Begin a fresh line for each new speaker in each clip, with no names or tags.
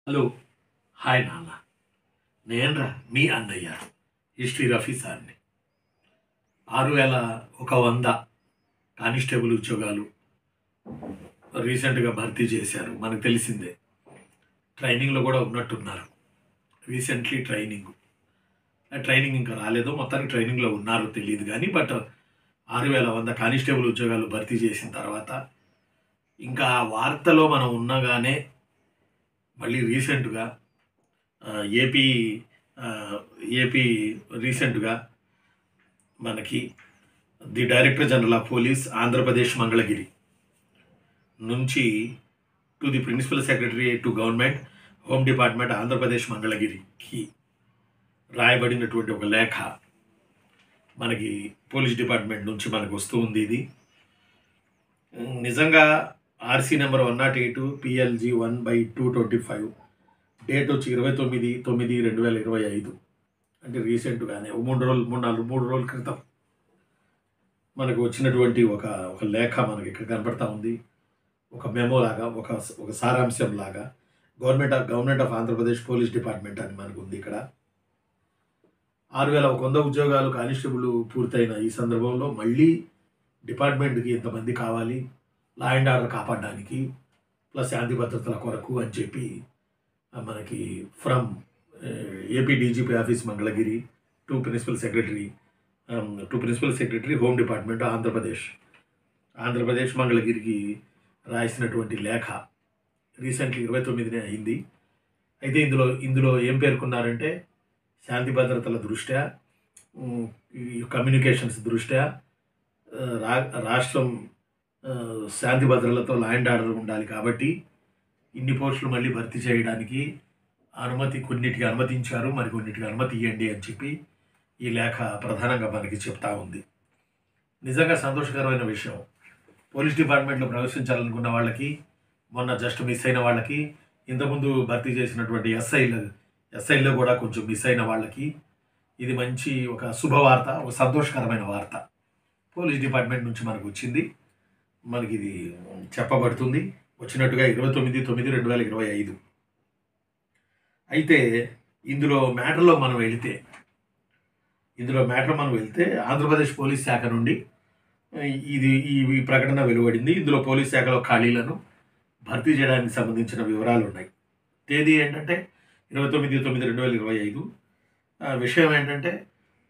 Hello. Hi నాన్న. నేనురా మీ అన్నయ్య హిస్టరీ రఫీ సార్ని. 6,100 కానిస్టేబుల్ ఉద్యోగాలు రీసెంట్గా భర్తీ చేశారు. మనకు తెలిసిందే. ట్రైనింగ్లో కూడా ఉన్నట్టున్నారు. రీసెంట్లీ ట్రైనింగ్ ఇంకా రాలేదు. మొత్తానికి ట్రైనింగ్లో ఉన్నారో తెలియదు కానీ 6,100 కానిస్టేబుల్ ఉద్యోగాలు భర్తీ చేసిన తర్వాత ఇంకా ఆ వార్తలో మనం ఉన్నగానే మళ్ళీ రీసెంట్గా ఏపీ ఏపీ రీసెంట్గా మనకి the director general of police Andhra Pradesh Mangalagiri నుంచి to the principal secretary to government home department Andhra Pradesh మంగళగిరికి రాయబడినటువంటి ఒక లేఖ మనకి పోలీస్ డిపార్ట్మెంట్ నుంచి మనకు వస్తూ ఉంది. ఇది నిజంగా ఆర్సీ నెంబర్ 108 PLG 1/225 డేట్ వచ్చి 29/9/2025 అంటే రీసెంట్గానే 3 రోజుల క్రితం మనకు వచ్చినటువంటి ఒక లేఖ మనకి ఇక్కడ కనపడతా ఉంది. ఒక మెమో లాగా ఒక సారాంశం లాగా government of Andhra Pradesh police department అని మనకు ఉంది. ఇక్కడ 6,100 ఉద్యోగాలు కానిస్టేబుల్ పూర్తయిన ఈ సందర్భంలో మళ్ళీ డిపార్ట్మెంట్కి ఎంతమంది కావాలి లా అండ్ ఆర్డర్ కాపాడడానికి ప్లస్ శాంతి భద్రతల కొరకు అని చెప్పి మనకి from AP DGP office Mangalagiri to principal secretary home department Andhra Pradesh మంగళగిరికి రాసినటువంటి లేఖ రీసెంట్లీ 29నే అయింది. అయితే ఇందులో ఏం పేర్కొన్నారంటే శాంతి భద్రతల దృష్ట్యా కమ్యూనికేషన్స్ దృష్ట్యా రాష్ట్రం శాంతి భద్రతలతో లా అండ్ ఆర్డర్ ఉండాలి కాబట్టి ఇన్ని పోస్టులు మళ్ళీ భర్తీ చేయడానికి కొన్నిటికి అనుమతించారు, మరికొన్నిటికి అనుమతి ఇవ్వండి అని చెప్పి ఈ లేఖ ప్రధానంగా మనకి చెప్తా ఉంది. నిజంగా సంతోషకరమైన విషయం. పోలీస్ డిపార్ట్మెంట్లో ప్రవేశించాలనుకున్న వాళ్ళకి, మొన్న జస్ట్ మిస్ అయిన వాళ్ళకి, ఇంతకుముందు భర్తీ చేసినటువంటి ఎస్ఐలో కూడా కొంచెం మిస్ అయిన వాళ్ళకి ఇది మంచి ఒక శుభవార్త, ఒక సంతోషకరమైన వార్త పోలీస్ డిపార్ట్మెంట్ నుంచి మనకు వచ్చింది. మనకి ఇది చెప్పబడుతుంది వచ్చినట్టుగా 29/9/2025. అయితే ఇందులో మ్యాటర్ మనం వెళితే ఆంధ్రప్రదేశ్ పోలీస్ శాఖ నుండి ఈ ప్రకటన వెలువడింది. ఇందులో పోలీస్ శాఖలో ఖాళీలను భర్తీ చేయడానికి సంబంధించిన వివరాలు ఉన్నాయి. తేదీ ఏంటంటే 29/9/2025. విషయం ఏంటంటే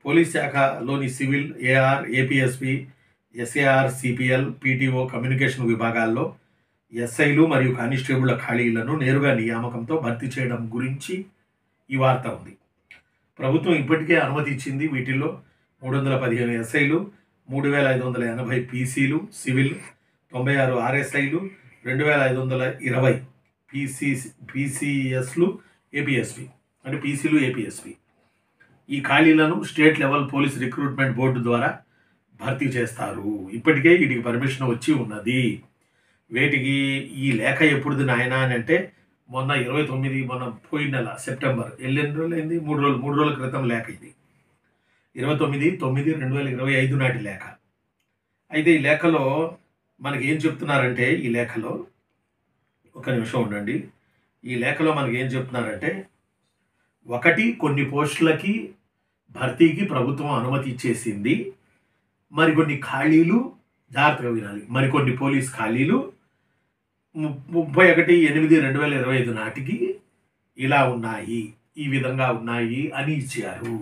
పోలీస్ శాఖలోని civil, AR, APSP, SAR, CPL, PTO, communication విభాగాల్లో ఎస్ఐలు మరియు కానిస్టేబుళ్ల ఖాళీలను నేరుగా నియామకంతో భర్తీ చేయడం గురించి ఈ వార్త ఉంది. ప్రభుత్వం ఇప్పటికే అనుమతి ఇచ్చింది. వీటిల్లో 315 ఎస్ఐలు, 3,580 పీసీలు, సివిల్ 96 ఆర్ఎస్ఐలు, 2,520 పీసీఎస్లు, ఏపీఎస్పి అంటే పీసీలు, ఏపీఎస్పి. ఈ ఖాళీలను state level police recruitment board ద్వారా భర్తీ చేస్తారు. ఇప్పటికే వీటికి పర్మిషన్ వచ్చి ఉన్నది. వీటికి ఈ లేఖ ఎప్పుడుది నాయన అని అంటే మొన్న 29 పోయిన నెల సెప్టెంబర్ ఎన్ని రోజులైంది, 3 రోజుల క్రితం లేఖ. ఇది 29/9/2025 నాటి లేఖ. అయితే ఈ లేఖలో మనకి ఏం చెప్తున్నారంటే ఒక నిమిషం ఉండండి. ఈ లేఖలో మనకి ఏం చెప్తున్నారంటే, ఒకటి, కొన్ని పోస్టులకి భర్తీకి ప్రభుత్వం అనుమతి ఇచ్చేసింది. మరికొన్ని ఖాళీలు, జాగ్రత్తగా వినాలి, మరికొన్ని పోలీస్ ఖాళీలు 31/8/2025 నాటికి ఇలా ఉన్నాయి, ఈ విధంగా ఉన్నాయి అని ఇచ్చారు.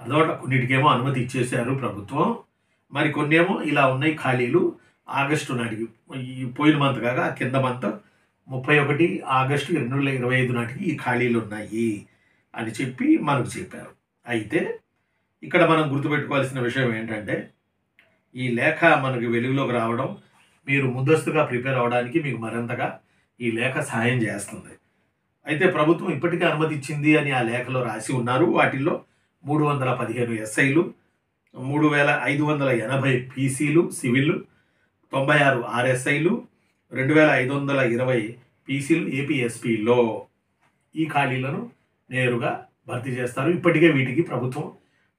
అదొకటి. కొన్నిటికేమో అనుమతి ఇచ్చేశారు ప్రభుత్వం, మరికొన్నేమో ఇలా ఉన్నాయి ఖాళీలు ఆగస్టు నాటికి, ఈ పోయిన మంత్ కాగా కింద మంత్ 31 ఆగస్టు 2025 నాటికి ఈ ఖాళీలు ఉన్నాయి అని చెప్పి మనకు చెప్పారు. అయితే ఇక్కడ మనం గుర్తుపెట్టుకోవాల్సిన విషయం ఏంటంటే, ఈ లేఖ మనకి వెలుగులోకి రావడం, మీరు ముందస్తుగా ప్రిపేర్ అవ్వడానికి మీకు మరింతగా ఈ లేఖ సహాయం చేస్తుంది. అయితే ప్రభుత్వం ఇప్పటికే అనుమతి ఇచ్చింది అని ఆ లేఖలో రాసి ఉన్నారు. వాటిల్లో 315 ఎస్ఐలు, 3,580 పీసీలు, సివిల్ 96 ఆర్ఎస్ఐలు, 2,520 పీసీలు, ఏపీఎస్పిలో ఈ ఖాళీలను నేరుగా భర్తీ చేస్తారు. ఇప్పటికే వీటికి ప్రభుత్వం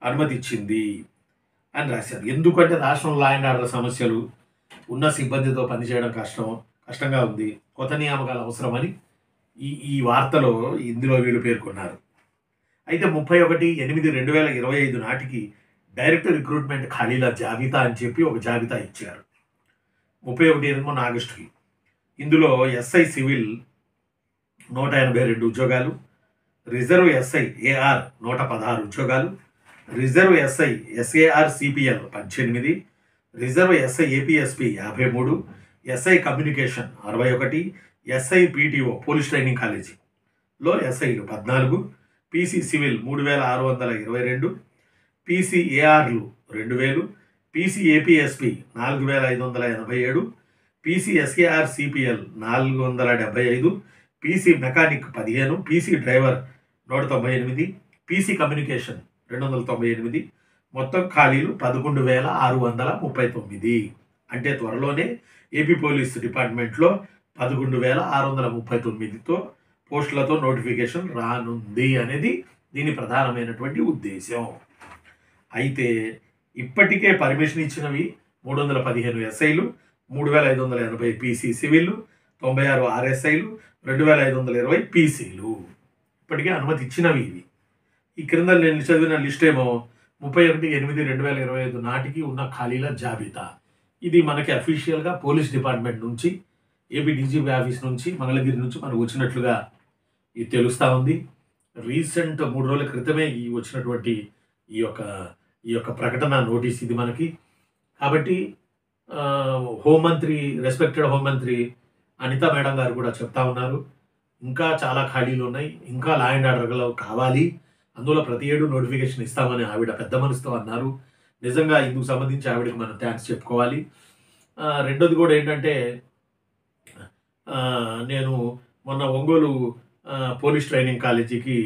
అనుమతి ఇచ్చింది అని రాశారు. ఎందుకంటే రాష్ట్రంలో లా అండ్ ఆర్డర్ సమస్యలు, ఉన్న సిబ్బందితో పనిచేయడం కష్టంగా ఉంది, కొత్త నియామకాలు అవసరమని ఈ ఈ వార్తలో ఇందులో వీళ్ళు పేర్కొన్నారు. అయితే 31/8/2025 నాటికి డైరెక్ట్ రిక్రూట్మెంట్ ఖాళీల జాబితా అని చెప్పి ఒక జాబితా ఇచ్చారు. 31 ఆగస్టుకి. ఇందులో ఎస్ఐ సివిల్ 182 ఉద్యోగాలు, రిజర్వ్ ఎస్ఐ ఏఆర్ 116 ఉద్యోగాలు, reserve SI SAR CPL 18, reserve SI APSP 53, SI communication 61, SI PTO police training కాలేజీలో ఎస్ఐలు 14, పీసీ సివిల్ 3622, పీసీ ఏఆర్లు 2000, PC APSP 4587, PC SAR CPL 475, PC mechanic 15, PC driver 198, PC communication 298. మొత్తం ఖాళీలు 11,639. అంటే త్వరలోనే AP police డిపార్ట్మెంట్లో 11,639తో పోస్టులతో notification రానుంది అనేది దీని ప్రధానమైనటువంటి ఉద్దేశం. అయితే ఇప్పటికే పర్మిషన్ ఇచ్చినవి 315 ఎస్ఐలు, 3,580 పీసీ సివిల్, 96 ఆర్ఎస్ఐలు, 2,520 పీసీలు ఇప్పటికే అనుమతి ఇచ్చినవి ఇవి. ఈ క్రింద నేను చదివిన లిస్ట్ ఏమో 31/8/2025 నాటికి ఉన్న ఖాళీల జాబితా. ఇది మనకి అఫీషియల్గా పోలీస్ డిపార్ట్మెంట్ నుంచి, ఏపీ డీజీపీ ఆఫీస్ నుంచి, మంగళగిరి నుంచి మనకు వచ్చినట్లుగా ఇది తెలుస్తూ ఉంది. రీసెంట్ 3 రోజుల క్రితమే వచ్చినటువంటి ఈ యొక్క ప్రకటన నోటీస్ ఇది మనకి. కాబట్టి హోంమంత్రి, రెస్పెక్టెడ్ హోంమంత్రి అనితా మేడం గారు కూడా చెప్తా ఉన్నారు, ఇంకా చాలా ఖాళీలు ఉన్నాయి, ఇంకా లా అండ్ ఆర్డర్లో కావాలి, అందులో ప్రతి ఏడు నోటిఫికేషన్ ఇస్తామని ఆవిడ పెద్ద మనసుతో అన్నారు. నిజంగా ఇందుకు సంబంధించి ఆవిడకి మనం థ్యాంక్స్ చెప్పుకోవాలి. రెండోది కూడా ఏంటంటే, నేను మొన్న ఒంగోలు పోలీస్ ట్రైనింగ్ కాలేజీకి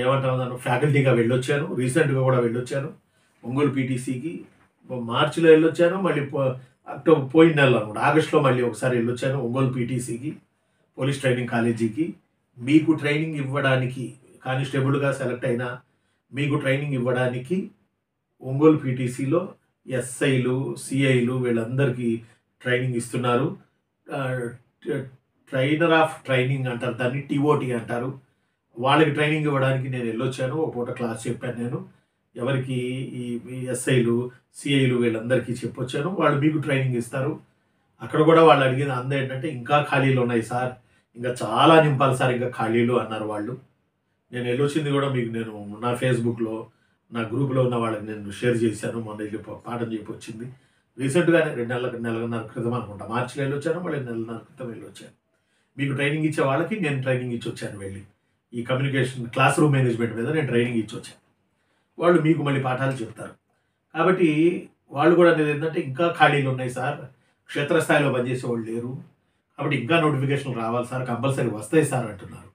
ఏమంటాను ఫ్యాకల్టీగా వెళ్ళొచ్చాను. రీసెంట్గా కూడా వెళ్ళొచ్చాను ఒంగోలు పీటీసీకి. మార్చిలో వెళ్ళొచ్చాను, మళ్ళీ అక్టోబర్ పోయిన నెల అనమాట ఆగస్టులో మళ్ళీ ఒకసారి వెళ్ళొచ్చాను ఒంగోలు పీటీసీకి, పోలీస్ ట్రైనింగ్ కాలేజీకి. మీకు ట్రైనింగ్ ఇవ్వడానికి, కానిస్టేబుల్గా సెలెక్ట్ అయినా మీకు ట్రైనింగ్ ఇవ్వడానికి ఒంగోలు పీటీసీలో ఎస్ఐలు, సిఐలు వీళ్ళందరికీ ట్రైనింగ్ ఇస్తున్నారు. ట్రైనర్ ఆఫ్ ట్రైనింగ్ అంటారు దాన్ని, టీఓటీ అంటారు. వాళ్ళకి ట్రైనింగ్ ఇవ్వడానికి నేను వెళ్ళొచ్చాను. ఒక పూట క్లాస్ చెప్పాను నేను. ఎవరికి? ఈ ఎస్ఐలు, సిఐలు వీళ్ళందరికీ చెప్పొచ్చాను. వాళ్ళు మీకు ట్రైనింగ్ ఇస్తారు. అక్కడ కూడా వాళ్ళు అడిగిన ఏంటంటే, ఇంకా ఖాళీలు ఉన్నాయి సార్, ఇంకా చాలా నింపాలి సార్, ఇంకా ఖాళీలు అన్నారు వాళ్ళు. నేను వెళ్ళొచ్చింది కూడా మీకు నేను నా ఫేస్బుక్లో, నా గ్రూప్లో ఉన్న వాళ్ళకి నేను షేర్ చేశాను. మొన్న వెళ్ళి పాఠం చెప్పొచ్చింది. రీసెంట్గానే 2 నెలన్నర క్రితం అనుకుంటా, మార్చిలో వెళ్ళొచ్చాను, మళ్ళీ 1 నెలన్నర క్రితం వెళ్ళొచ్చాను. మీకు ట్రైనింగ్ ఇచ్చే వాళ్ళకి నేను ట్రైనింగ్ ఇచ్చి వచ్చాను. వెళ్ళి ఈ కమ్యూనికేషన్ క్లాస్ రూమ్ మేనేజ్మెంట్ మీద నేను ట్రైనింగ్ ఇచ్చి వచ్చాను. వాళ్ళు మీకు మళ్ళీ పాఠాలు చెప్తారు. కాబట్టి వాళ్ళు కూడా అనేది ఏంటంటే, ఇంకా ఖాళీలు ఉన్నాయి సార్, క్షేత్రస్థాయిలో పనిచేసే వాళ్ళు లేరు, కాబట్టి ఇంకా నోటిఫికేషన్లు రావాలి సార్, కంపల్సరీ వస్తాయి సార్ అంటున్నారు.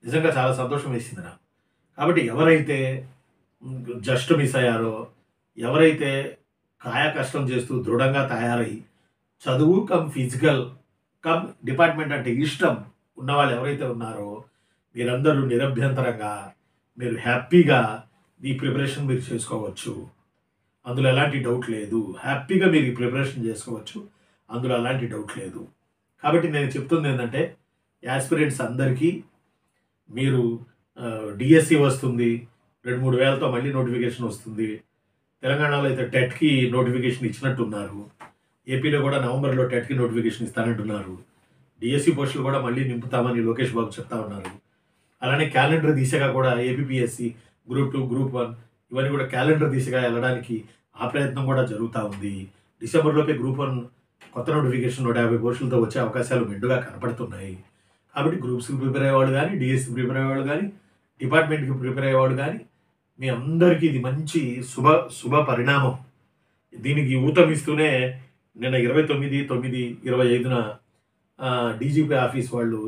నిజంగా చాలా సంతోషం వేసింది నాకు. కాబట్టి ఎవరైతే జస్ట్ మిస్ అయ్యారో, ఎవరైతే కాయ కష్టం చేస్తూ దృఢంగా తయారై చదువు కమ్ ఫిజికల్ కమ్ డిపార్ట్మెంట్ అంటే ఇష్టం ఉన్నవాళ్ళు ఎవరైతే ఉన్నారో, మీరందరూ నిరభ్యంతరంగా మీరు హ్యాపీగా ఈ ప్రిపరేషన్ మీరు చేసుకోవచ్చు. అందులో ఎలాంటి డౌట్ లేదు. హ్యాపీగా మీరు ఈ ప్రిపరేషన్ చేసుకోవచ్చు, అందులో ఎలాంటి డౌట్ లేదు. కాబట్టి నేను చెప్తుంది ఏంటంటే, యాస్పిరెంట్స్ అందరికీ మీరు డిఎస్సి వస్తుంది, 2-3 వేలతో మళ్ళీ నోటిఫికేషన్ వస్తుంది. తెలంగాణలో అయితే టెట్కి నోటిఫికేషన్ ఇచ్చినట్టున్నారు. ఏపీలో కూడా నవంబర్లో టెట్కి నోటిఫికేషన్ ఇస్తానంటున్నారు. డిఎస్సి పోస్టులు కూడా మళ్ళీ నింపుతామని లోకేష్ బాబు చెప్తా ఉన్నారు. అలానే క్యాలెండర్ దిశగా కూడా ఏపీపీఎస్సి గ్రూప్ 2, గ్రూప్ 1 ఇవన్నీ కూడా క్యాలెండర్ దిశగా వెళ్ళడానికి ఆ ప్రయత్నం కూడా జరుగుతూ ఉంది. డిసెంబర్లోపే గ్రూప్ 1 కొత్త నోటిఫికేషన్ 150 పోస్టులతో వచ్చే అవకాశాలు మెండుగా కనపడుతున్నాయి. కాబట్టి గ్రూప్స్కి ప్రిపేర్ అయ్యేవాళ్ళు కానీ, డిఎస్సి ప్రిపేర్ అయ్యేవాళ్ళు కానీ, డిపార్ట్మెంట్కి ప్రిపేర్ అయ్యేవాళ్ళు కానీ, మీ అందరికీ ఇది మంచి శుభ పరిణామం. దీనికి ఊతమిస్తూనే నిన్న 29/9/25 డీజీపీ ఆఫీస్ వాళ్ళు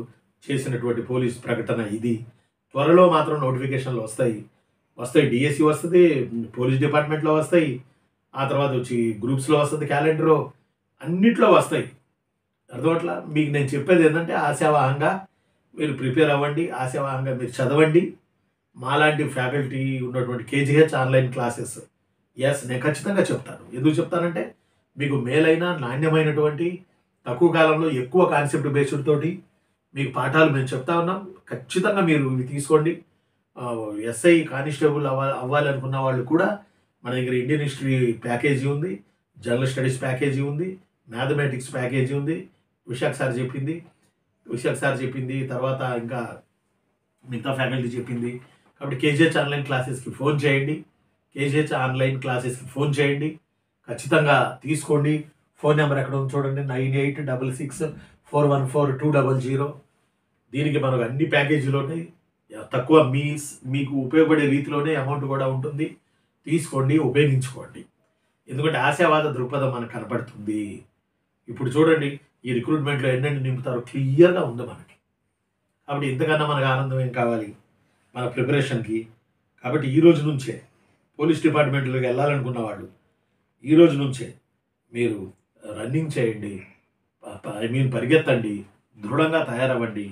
చేసినటువంటి పోలీస్ ప్రకటన ఇది. త్వరలో మాత్రం నోటిఫికేషన్లు వస్తాయి. డిఎస్సి వస్తుంది, పోలీస్ డిపార్ట్మెంట్లో వస్తాయి, ఆ తర్వాత వచ్చి గ్రూప్స్లో వస్తుంది, క్యాలెండరు అన్నిట్లో వస్తాయి. అర్థమట్లా మీకు నేను చెప్పేది ఏంటంటే, ఆశావాహంగా మీరు ప్రిపేర్ అవ్వండి, ఆశావాహంగా మీరు చదవండి. మాలాంటి ఫ్యాకల్టీ ఉన్నటువంటి కేజీహెచ్ ఆన్లైన్ క్లాసెస్ నేను ఖచ్చితంగా చెప్తాను. ఎందుకు చెప్తానంటే, మీకు మేలైన నాణ్యమైనటువంటి తక్కువ కాలంలో ఎక్కువ కాన్సెప్ట్ బేస్డ్ తోటి మీకు పాఠాలు మేము చెప్తా ఉన్నాం. ఖచ్చితంగా మీరు ఇవి తీసుకోండి. ఎస్ఐ కానిస్టేబుల్ అవ్వాలనుకున్న వాళ్ళు కూడా మన దగ్గర ఇండియన్ హిస్టరీ ప్యాకేజీ ఉంది, జనరల్ స్టడీస్ ప్యాకేజీ ఉంది, మ్యాథమెటిక్స్ ప్యాకేజీ ఉంది. విశాఖ సార్ చెప్పింది తర్వాత ఇంకా మిగతా ఫ్యాకల్టీ చెప్పింది. కాబట్టి కేజీహెచ్ ఆన్లైన్ క్లాసెస్కి ఫోన్ చేయండి. ఖచ్చితంగా తీసుకోండి. ఫోన్ నెంబర్ ఎక్కడ ఉంది చూడండి, 9866414200. దీనికి మనకు అన్ని ప్యాకేజీలోనే తక్కువ మీకు ఉపయోగపడే రీతిలోనే అమౌంట్ కూడా ఉంటుంది. తీసుకోండి, ఉపయోగించుకోండి. ఎందుకంటే ఆశావాద దృక్పథం మనకు కనపడుతుంది. ఇప్పుడు చూడండి, ఈ రిక్రూట్మెంట్లో ఎన్నెన్ని నింపుతారో క్లియర్గా ఉంది మనకి. కాబట్టి ఇంతకన్నా మనకు ఆనందం ఏం కావాలి మన ప్రిపరేషన్కి. కాబట్టి ఈ రోజు నుంచే పోలీస్ డిపార్ట్మెంట్లోకి వెళ్ళాలనుకున్న వాళ్ళు ఈ రోజు నుంచే మీరు రన్నింగ్ చేయండి, పరిగెత్తండి, దృఢంగా తయారవ్వండి.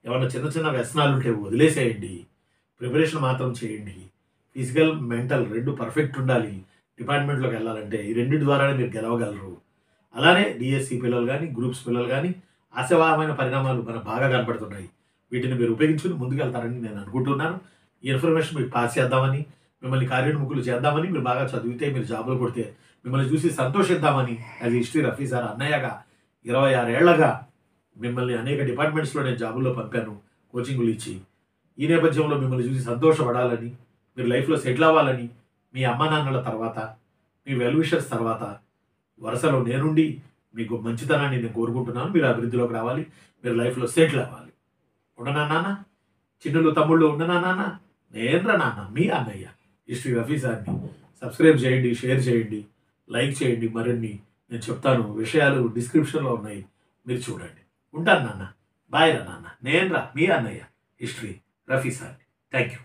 ఏమన్నా చిన్న చిన్న వ్యసనాలు ఉంటే వదిలేసేయండి, ప్రిపరేషన్ మాత్రం చేయండి. ఫిజికల్ మెంటల్ రెండు పర్ఫెక్ట్ ఉండాలి డిపార్ట్మెంట్లోకి వెళ్ళాలంటే. ఈ రెండింటి ద్వారానే మీరు గెలవగలరు. అలానే డిఎస్సి పిల్లలు కానీ గ్రూప్స్ పిల్లలు కానీ ఆశావాహమైన పరిణామాలు మనకు బాగా కనపడుతున్నాయి. వీటిని మీరు ఉపయోగించుకుని ముందుకెళ్తారని నేను అనుకుంటున్నాను. ఈ ఇన్ఫర్మేషన్ మీకు పాస్ చేద్దామని, మిమ్మల్ని కార్యోన్ముఖులు చేద్దామని, మీరు బాగా చదివితే మీరు జాబులు కొడితే మిమ్మల్ని చూసి సంతోషిద్దామని, అది హిస్టరీ రఫీ సార్ అన్నయ్యగా 26 ఏళ్లగా మిమ్మల్ని అనేక డిపార్ట్మెంట్స్లో నేను జాబుల్లో పంపాను, కోచింగులు ఇచ్చి. ఈ నేపథ్యంలో మిమ్మల్ని చూసి సంతోషపడాలని, మీరు లైఫ్లో సెటిల్ అవ్వాలని, మీ అమ్మా నాన్నల తర్వాత, మీ వెల్ విషర్స్ తర్వాత వరుసలో నేనుండి మీకు మంచితనాన్ని నేను కోరుకుంటున్నాను. మీరు అభివృద్ధిలోకి రావాలి, మీరు లైఫ్లో సెటిల్ అవ్వాలి. ఉండనా నాన్న? చిన్నులు తమ్ముళ్ళు ఉండనా నాన్న? నేనరా నాన్న, మీ అన్నయ్య హిస్టరీ రఫీ సార్ని. సబ్స్క్రైబ్ చేయండి, షేర్ చేయండి, లైక్ చేయండి. మరిన్ని నేను చెప్తాను విషయాలు డిస్క్రిప్షన్లో ఉన్నాయి, మీరు చూడండి. ఉంటాను నాన్న, బాయ్ రా నాన్న. నేనరా మీ అన్నయ్య హిస్టరీ రఫీ సార్ని. Thank you.